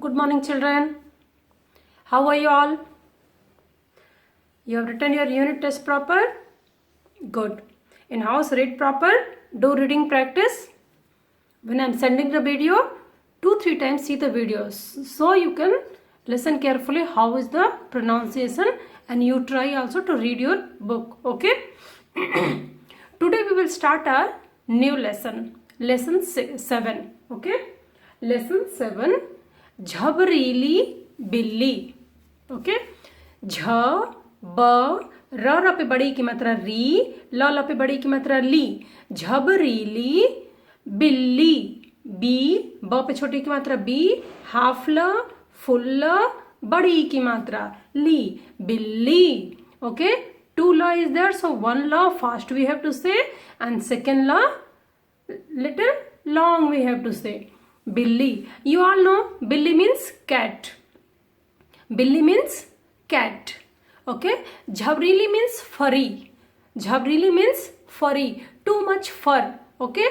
Good morning, children. How are you all? You have written your unit test proper? Good. In house, read proper. Do reading practice. When I am sending the video, 2-3 times see the videos so you can listen carefully how is the pronunciation, and you try also to read your book. Okay. Today we will start our new lesson. Lesson 7. Okay. Lesson 7. झबरीली बिल्ली. Okay. झ ब र पे बड़ी की मात्रा री, ल पे बड़ी की मात्रा ली. झबरीली बिल्ली. बी ब पे छोटी की मात्रा बी, हाफ ल, फुल ल, बड़ी की मात्रा ली. बिल्ली. ओके. 2 ल is there, so 1 ल fast we have to say and second ल little long we have to say. Billy. You all know Billy means cat. Billy means cat. Okay. Jhabrili means furry. Jhabrili means furry. Too much fur. Okay.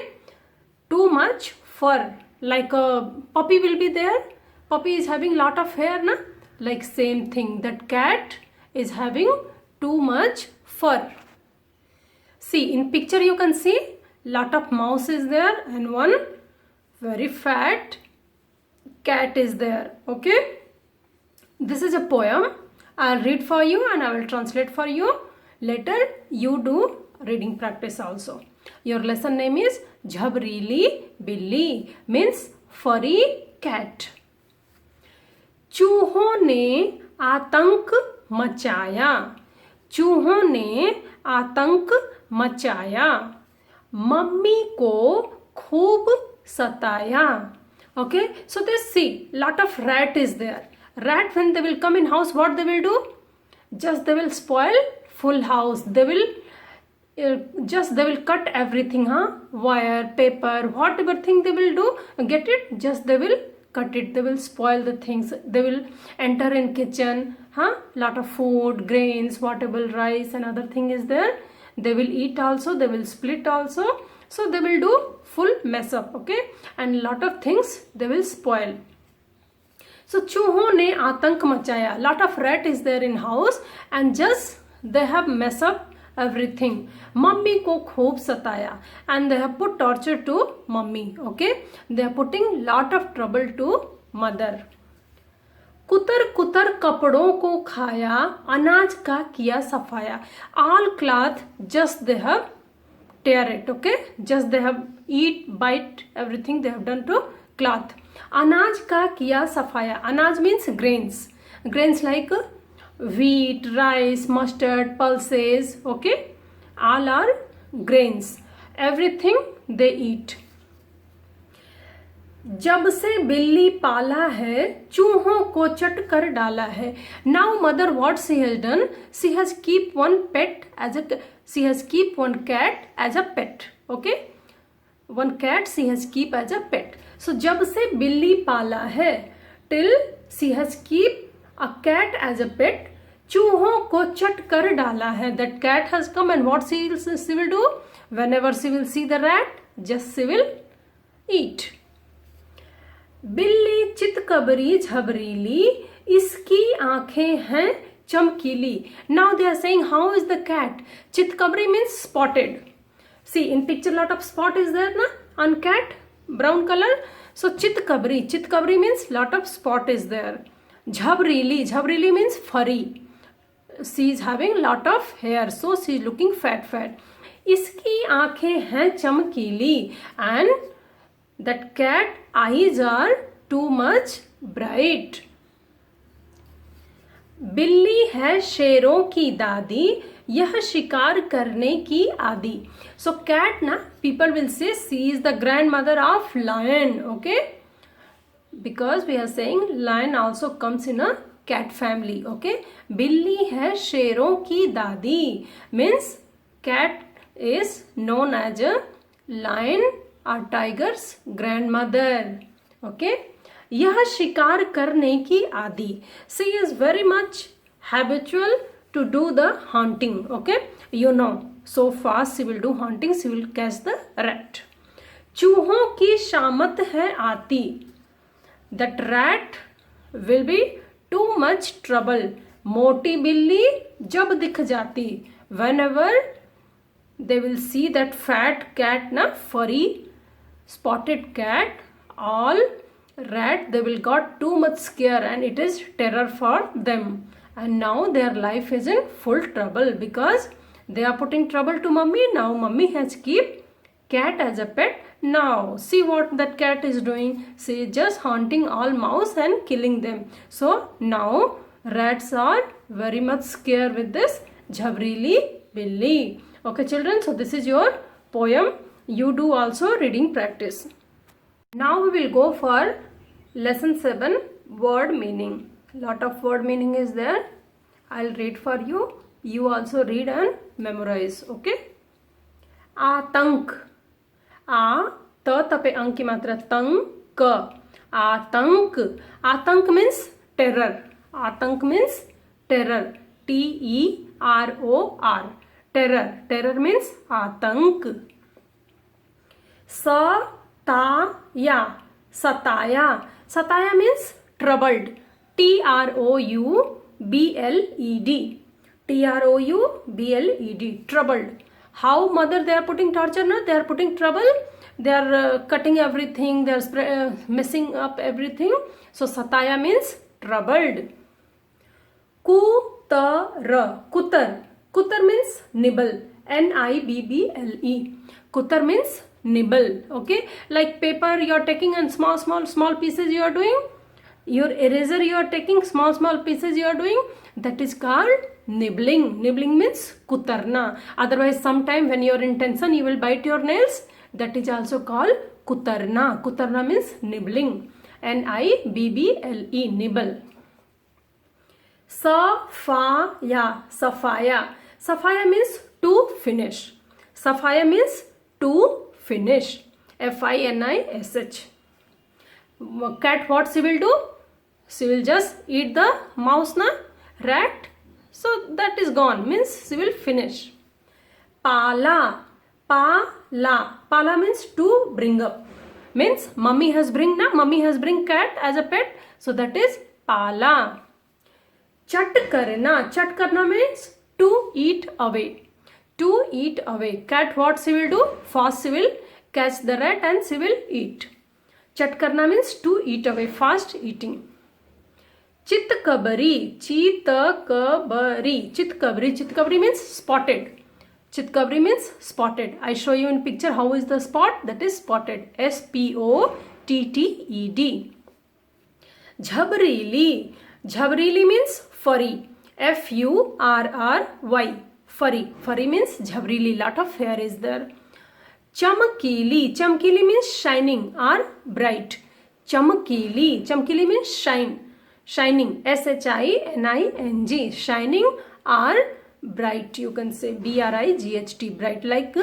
Too much fur. Like a puppy will be there. Puppy is having lot of hair, na? Like same thing. That cat is having too much fur. See, in picture you can see lot of mouse is there and one very fat cat is there. Okay. This is a poem. I'll read for you and I will translate for you. Later you do reading practice also. Your lesson name is Jhabrili Billi, means furry cat. चूहों ने आतंक मचाया. चूहों ने आतंक मचाया. Mummy को खूब sataya. Okay, so they see lot of rat is there. Rat, when they will come in house, what they will do? Just they will spoil full house. They will they will cut everything, wire, paper, whatever thing they will do, get it, just they will cut it. They will spoil the things. They will enter in kitchen, lot of food, grains, whatever, rice and other thing is there. They will eat also. They will split also. So they will do full mess up, okay, and lot of things they will spoil. So चूहों ने आतंक मचाया. Lot of rat is there in house and just they have mess up everything. Mummy को खूब सताया and they have put torture to mummy. Okay, they are putting lot of trouble to mother. कुतर कुतर कपड़ों को खाया, अनाज का किया सफाया. All cloth just they have tear it. Okay, just they have eat, bite, everything they have done to cloth. अनाज का किया सफाया. अनाज means grains. Grains like wheat, rice, mustard, pulses. Okay, all are grains. Everything they eat. जब से बिल्ली पाला है, चूहों को चट कर डाला है. Now mother what she has done? She has keep one pet as a she has keep one cat as a pet. Okay, one cat she has keep as a pet. So जब से बिल्ली पाला है, till she has keep a cat as a pet. चूहों को चट कर डाला है. That cat has come and what she will do? Whenever she will see the rat, just she will eat. बिल्ली चितकबरी झबरीली, इसकी आंखें हैं चमकीली. Now they are saying how is the cat? Chitkabri means spotted. See, in picture lot of spot is there, na, on cat, brown color. So chitkabri means lot of spot is there. Jhabrili means furry. She is having lot of hair, so she is looking fat. इसकी आंखें हैं चमकीली and that cat eyes are too much bright. बिल्ली है शेरों की दादी, यह शिकार करने की आदि. So cat na, people will say she is the grandmother of lion. Okay, because we are saying lion also comes in a cat family. Okay, बिल्ली है शेरों की दादी means cat is known as a lion or tiger's grandmother. Okay, यह शिकार करने की आदि. She is very much habitual to do the hunting. Okay, you know, so fast she will do hunting. She will catch the rat. चूहों की शामत है आती. That rat will be too much trouble. मोटी बिल्ली जब दिख जाती, whenever they will see that fat cat, na, furry spotted cat, all rat, they will got too much scare and it is terror for them, and now their life is in full trouble because they are putting trouble to mummy. Now mummy has keep cat as a pet. Now see what that cat is doing. She is just haunting all mouse and killing them. So now rats are very much scared with this Jhabreeli Billi. Okay children, so this is your poem. You do also reading practice. Now we will go for lesson 7, word meaning. Lot of word meaning is there. I'll read for you. You also read and memorize. Okay. आतंक, आ त तपे अंक की मात्रा, तंग क, आतंक. आतंक मीन्स टेरर. आतंक means terror. TEROR. Terror. Terror means आतंक. सताया. सताया. सताया means troubled. TROUBLED. TROUBLED. Troubled. How mother they are putting torture, na? They are putting trouble. They are cutting everything. They are messing up everything. So sataya means troubled. Kutar. Kutar. Kutar means nibble. NIBBLE. Kutar means nibble. Okay, like paper you are taking and small pieces you are doing. Your eraser you are taking, small pieces you are doing. That is called nibbling. Nibbling means kutarna. Otherwise sometime when you are in tension you will bite your nails. That is also called kutarna. Kutarna means nibbling. NIBBLE. Nibble. Safaya. Safaya. Safaya means to finish. Safaya means to finish. FINISH. Cat, what she will do? She will just eat the mouse, na? Rat. So that is gone. Means she will finish. Pala. Pala. Pala means to bring up. Means mummy has bring, na? Mummy has bring cat as a pet. So that is pala. Chat karna. Chat karna means to eat away. To eat away. Cat, what she will do? First she will catch the rat and she will eat. Chat karna means to eat away, fast eating. Chitkabari. Chitkabari. Chitkabari. Chitkabari means spotted. Chitkabari means spotted. I show you in picture how is the spot. That is spotted. SPOTTED. Jhabreeli. Jhabreeli means furry. FURRY. Furry. Furry means Jhabreeli. Lot of hair is there. Chamkili. Chamkili means shining or bright. Chamkili. Chamkili means shine. Shining. SHINING. Shining or bright. You can say BRIGHT. Bright. Like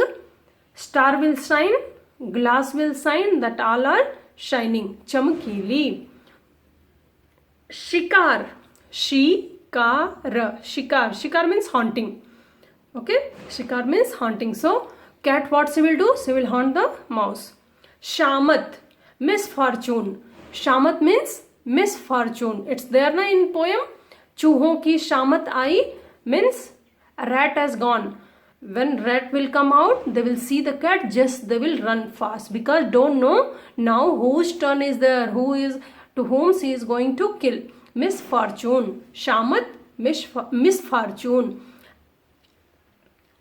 star will shine, glass will shine. That all are shining. Chamkili. Shikar. Shikar. Shikar. Shikar means haunting. Okay. Shikar means haunting. So cat, what she will do? She will haunt the mouse. Shamat. Misfortune. Shamat means misfortune. It's there na in poem. Choohon ki shamat aayi means a rat has gone. When rat will come out, they will see the cat, just they will run fast because don't know now whose turn is there, who is to whom she is going to kill. Misfortune. Shamat, misfortune.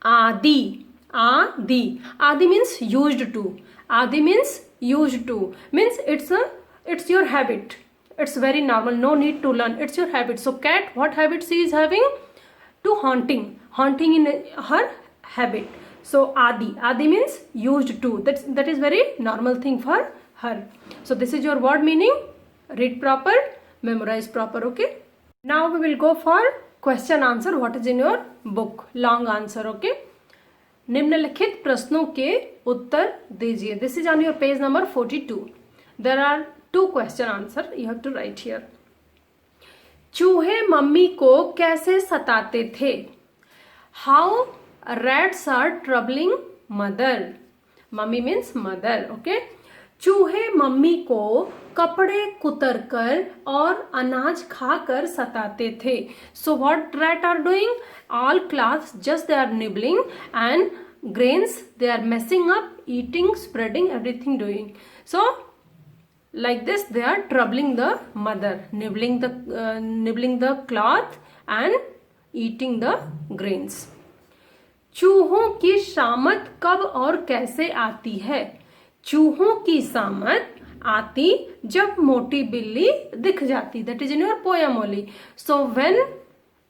Adi. Adi. Adi means used to. Adi means used to. Means it's your habit. It's very normal. No need to learn. It's your habit. So cat, what habit she is having? To haunting. Haunting in her habit. So Adi. Adi means used to. That is very normal thing for her. So this is your word meaning. Read proper. Memorize proper. Okay. Now we will go for question answer. What is in your book? Long answer. Okay. निम्नलिखित प्रश्नों के उत्तर दीजिए. This is on your page number 42. There are 2 question answer. You have to write here. चूहे mummy को कैसे सताते थे? How rats are troubling mother. Mummy means mother. Okay. चूहे mummy को कपड़े कुतरकर और अनाज खाकर सताते थे. So what rat are doing? All class just they are nibbling and grains they are messing up, eating, spreading, everything doing. So like this they are troubling the mother, nibbling the cloth and eating the grains. चूहों की शामत कब और कैसे आती है? चूहों की शामत आती जब मोटी बिल्ली दिख जाती. That is in your poem only. So when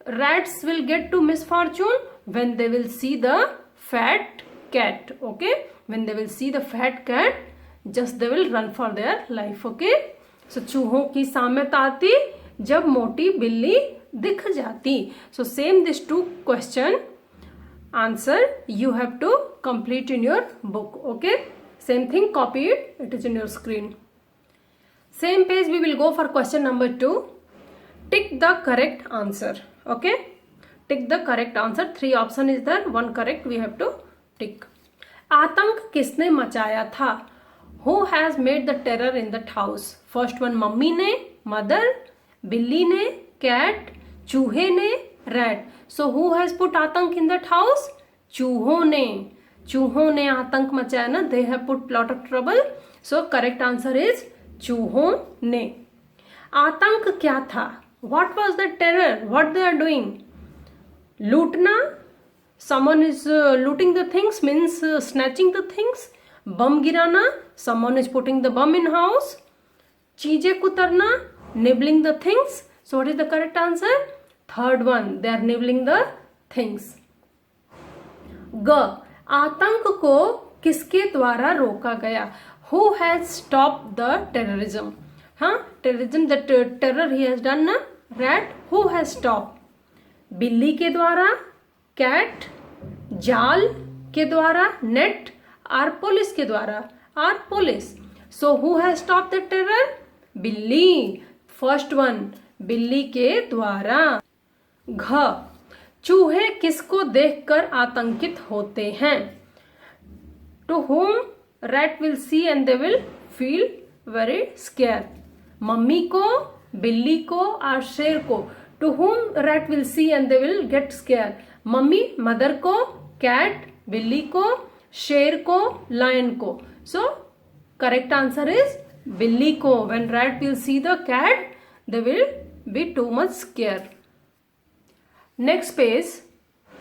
rats will get to misfortune, when they will see the fat cat. Okay, when they will see the fat cat, just they will run for their life. Okay, so चूहों की शामत आती जब मोटी बिल्ली दिख जाती. So same these two question answer you have to complete in your book. Okay, same thing, copy it, it is in your screen. Same page we will go for question number 2. Tick the correct answer. Okay, tick the correct answer. 3 option is there, 1 correct we have to tick. आतंक किसने मचाया था? Who has made the terror in that house? First one mummy ने, mother, बिल्ली ने, cat, चूहे ने, rat. So who has put आतंक in that house? चूहों ने आतंक मचाया ना. They have put lot of trouble. So correct answer is चूहों ने. आतंक क्या था? What was the terror? What they are doing? लूटना. Someone is looting the things, means snatching the things. बम गिराना. Someone is putting the bomb in house. चीजें कुतरना. Nibbling the things. So what is the correct answer? Third one, they are nibbling the things. ग. आतंक को किसके द्वारा रोका गया? Who has stopped the terrorism? हाँ, terrorism, the terror he has done ना, rat. Who has stopped? बिल्ली के द्वारा, कैट, जाल के द्वारा, नेट, और पुलिस के द्वारा, और police. So who has stopped the terror? बिल्ली. First one, बिल्ली के द्वारा. घ. चूहे किसको देखकर आतंकित होते हैं? To whom rat will see and they will feel very scared. Mummy को, बिल्ली को और शेर को. To whom rat will see and they will get scared. Mummy mother को, कैट बिल्ली को, शेर को, लायन को. So correct answer is बिल्ली को. When rat will see the cat, they will be too much scared. Next page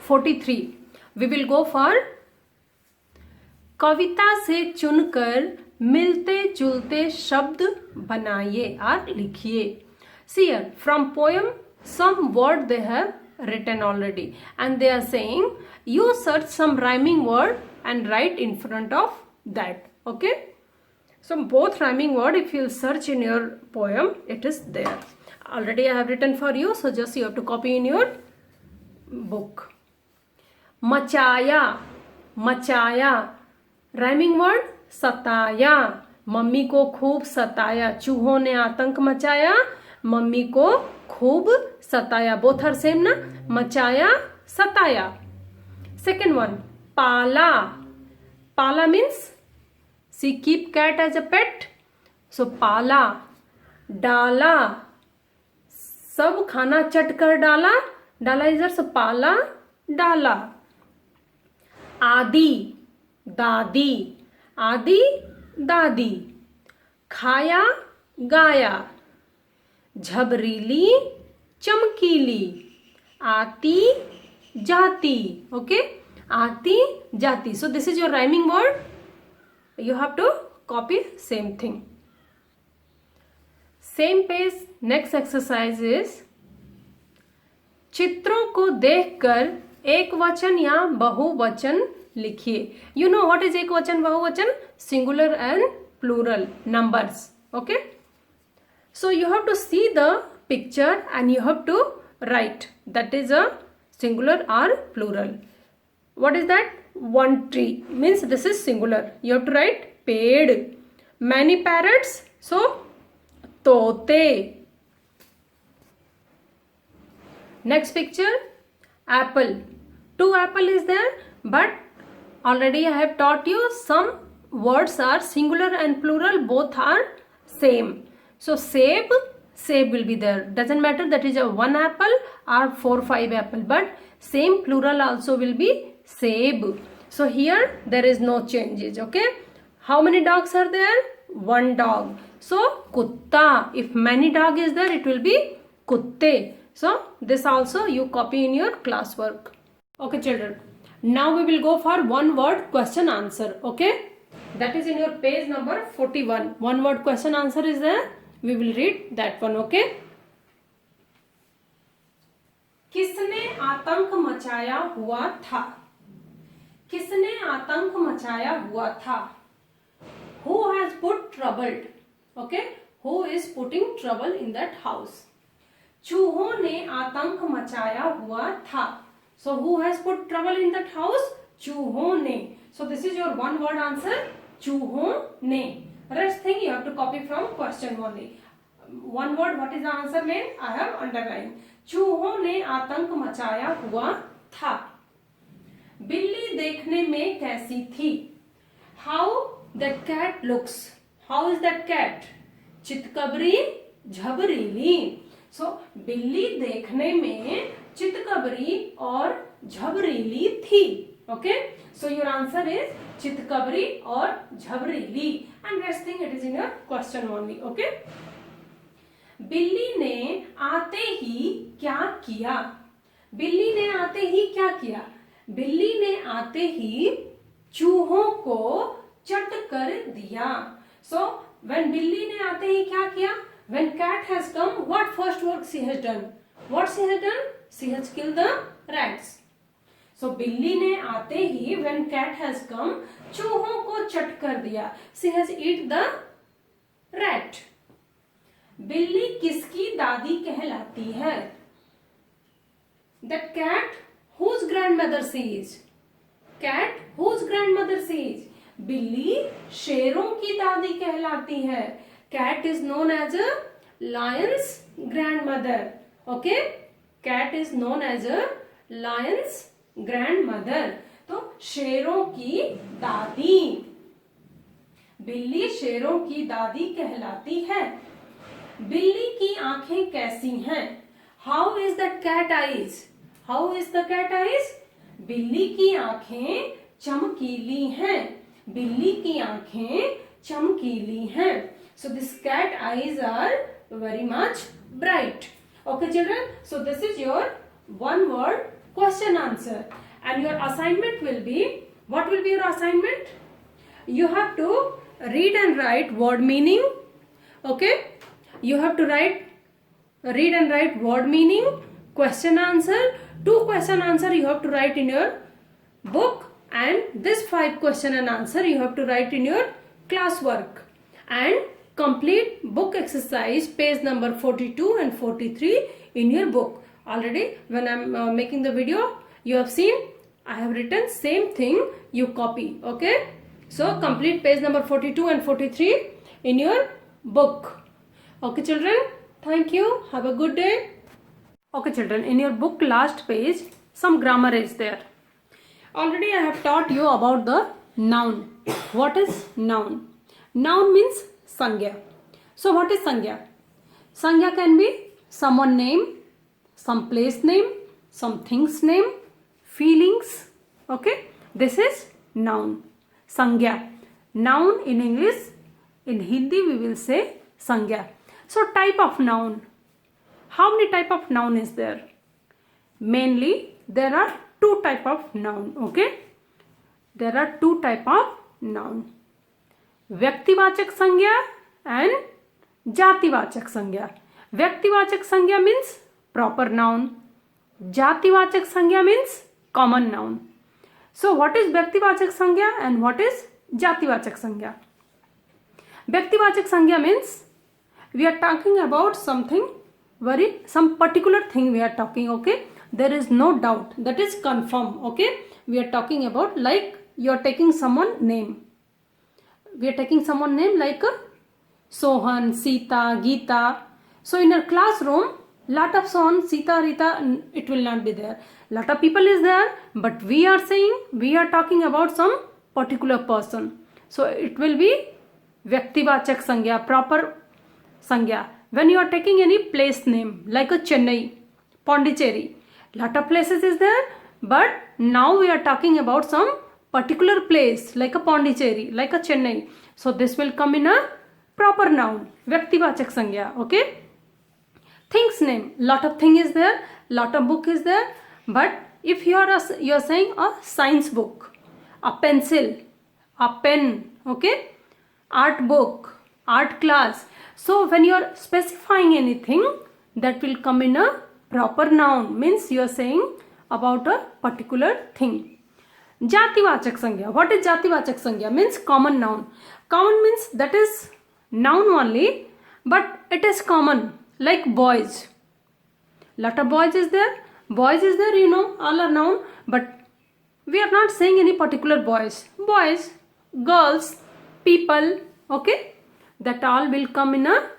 43. We will go for कविता से चुनकर मिलते जुलते शब्द बनाइए और लिखिए. See here, from poem some word they have written already and they are saying you search some rhyming word and write in front of that. Okay, so both rhyming word if you search in your poem it is there already. I have written for you, so just you have to copy in your book. मचाया. मचाया rhyming word. सताया. Mummy को खूब सताया. चूहों ने आतंक मचाया, मम्मी को खूब सताया. बोथ आर सेम ना. मचाया, सताया. सेकेंड वन, पाला. पाला means see keep cat as a pet. So पाला. डाला. सब खाना चट कर डाला. डाला इधर. सो पाला, डाला. आदि. दादी. आदि, दादी. खाया, गाया. झबरीली, चमकीली. आती, जाती. ओके, आती, जाती. So this is your rhyming word. You have to copy same thing. Same page. Next exercise is चित्रों को देखकर एक वचन या बहुवचन लिखिए. You know what is एक वचन, बहुवचन? Singular and plural numbers. Okay. So you have to see the picture and you have to write. That is a singular or plural. What is that? One tree means this is singular. You have to write पेड़. Many parrots. So तोते. Next picture, apple. 2 apple is there, but already I have taught you some words are singular and plural, both are same. So sab will be there. Doesn't matter that is a 1 apple or 4-5 apple, but same plural also will be sab. So here there is no changes. Okay. How many dogs are there? 1 dog. So kutta. If many dog is there, it will be kutte. So this also you copy in your classwork. Okay children. Now we will go for one word question answer. Okay. That is in your page number 41. One word question answer is there. We will read that one. Okay. किसने आतंक मचाया हुआ था? किसने आतंक मचाया हुआ था? Who has put troubled? Okay. Who is putting trouble in that house? चूहों ने आतंक मचाया हुआ था. So who has put trouble in that house? चूहों ने. So this is your one word answer. चूहों ने. Rest thing you have to copy from question only. One word, what is the answer main? I have underlined. चूहों ने आतंक मचाया हुआ था. बिल्ली देखने में कैसी थी? How that cat looks? How is that cat? चितकबरी, झबरीली. So बिल्ली देखने में चितकबरी और झबरीली थी. Okay. So your answer is चितकबरी और झबरीली. And rest thing it is in your question only. Okay. बिल्ली ने आते ही क्या किया? बिल्ली ने आते ही क्या किया? बिल्ली ने आते ही चूहों को चट कर दिया. So when बिल्ली ने आते ही क्या किया? When cat has come, what first work she has done? What she has done? She has killed the rats. So बिल्ली ने आते ही when cat has come, चूहों को चट कर दिया. She has eat the rat. बिल्ली किसकी दादी कहलाती है? That cat whose grandmother she is? Cat whose grandmother she is? बिल्ली शेरों की दादी कहलाती है. Cat is known as a lion's grandmother. Okay? Cat is known as a lion's grandmother. तो शेरों की दादी. बिल्ली शेरों की दादी कहलाती है. बिल्ली की आंखें कैसी हैं? How is that cat eyes? How is the cat eyes? बिल्ली की आंखें चमकीली हैं. बिल्ली की आंखें चमकीली हैं. So this cat eyes are very much bright. Okay children. So this is your one word question answer. And your assignment will be, what will be your assignment? You have to read and write word meaning. Okay. You have to read and write word meaning, question answer. 2 question answer you have to write in your book, and this 5 question and answer you have to write in your classwork. And complete book exercise page number 42 and 43 in your book. Already when I am making the video, you have seen I have written same thing, you copy. Okay. So complete page number 42 and 43 in your book. Okay children, thank you. Have a good day. Okay children, in your book last page some grammar is there. Already I have taught you about the noun. What is noun? Noun means sangya. So what is sangya? Sangya can be someone name, some place name, some things name, feelings. Okay, this is noun. Sangya. Noun in English, in Hindi we will say sangya. So type of noun. How many type of noun is there? Mainly there are 2 type of noun. Okay, there are 2 type of noun. व्यक्तिवाचक संज्ञा and जातिवाचक संज्ञा. व्यक्तिवाचक संज्ञा means proper noun. जातिवाचक संज्ञा means common noun. So what is व्यक्तिवाचक संज्ञा and what is जातिवाचक संज्ञा? व्यक्तिवाचक संज्ञा means we are talking about something, some particular thing we are talking. Okay, there is no doubt, that is confirm. Okay, we are talking about, like you are taking someone name. We are taking someone name like Sohan, Sita, Geeta. So in our classroom, lot of Sohan, Sita, Rita, it will not be there. Lot of people is there, but we are saying, we are talking about some particular person. So it will be Vyaktivachak Sangya, proper Sangya. When you are taking any place name like a Chennai, Pondicherry, lot of places is there, but now we are talking about some particular place like a Pondicherry, like a Chennai. So this will come in a proper noun, Vyaktivachak Sangya. Okay. Things name, lot of thing is there, lot of book is there, but if you are saying a science book, a pencil, a pen, okay, art book, art class. So when you are specifying anything, that will come in a proper noun, means you are saying about a particular thing. Jativachak Sangya. What is Jativachak Sangya? Means common noun. Common means that is noun only, but it is common, like boys. Lot of boys is there. Boys is there, you know, all are noun, but we are not saying any particular boys. Boys, girls, people, okay, that all will come in a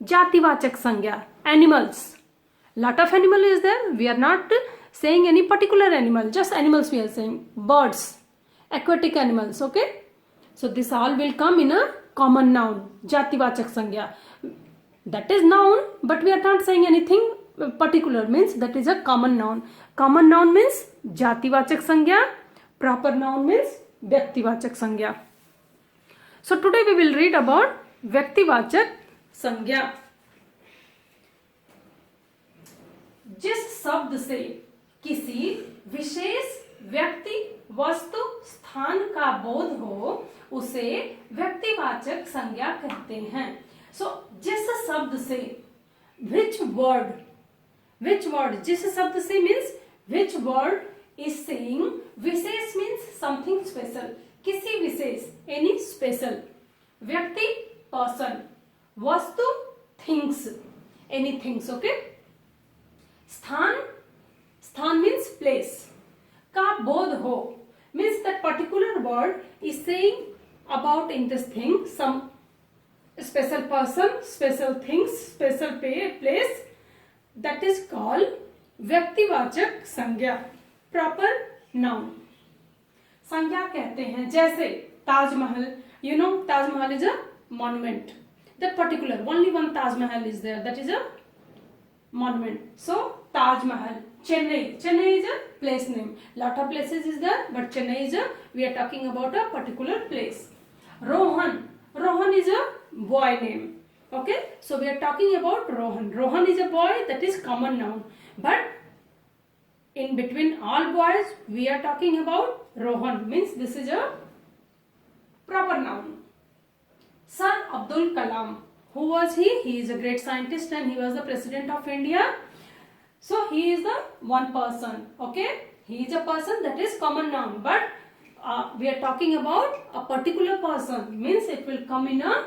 Jativachak Sangya. Animals. Lot of animal is there. We are not saying any particular animal, just animals we are saying. Birds, aquatic animals, okay. So this all will come in a common noun, Jativachak Sangya. That is noun, but we are not saying anything particular, means that is a common noun. Common noun means Jativachak Sangya. Proper noun means Vyaktivachak Sangya. So today we will read about Vyaktivachak Sangya. जिस शब्द से किसी विशेष व्यक्ति, वस्तु, स्थान का बोध हो उसे व्यक्तिवाचक संज्ञा कहते हैं. So जिस शब्द से, which word, जिस शब्द से means which word is saying, wishes means something special, किसी विशेष, any special, व्यक्ति person, वस्तु things, any things, okay. स्थान means place, का बोध हो means that particular word is saying about in this thing some special person, special things, special place, that is called व्यक्तिवाचक संज्ञा, proper noun. संज्ञा कहते हैं, जैसे Taj Mahal, you know Taj Mahal is a monument, that particular only one Taj Mahal is there, that is a monument. So Taj Mahal. Chennai is a place name. Lot of places is there, but Chennai is we are talking about a particular place. Rohan is a boy name. Okay, so we are talking about Rohan is a boy, that is common noun, but in between all boys we are talking about Rohan, means this is a proper noun. Sir Abdul Kalam. Who was he? He is a great scientist and he was the president of India. So he is the one person, okay. He is a person, that is common noun, but we are talking about a particular person, means it will come in a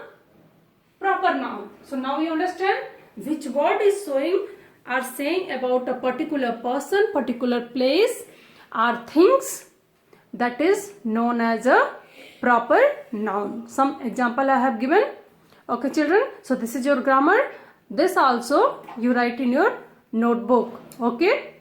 proper noun. So now you understand which word is showing or saying about a particular person, particular place or things, that is known as a proper noun. Some example I have given. Okay children, so this is your grammar. This also you write in your notebook. Okay.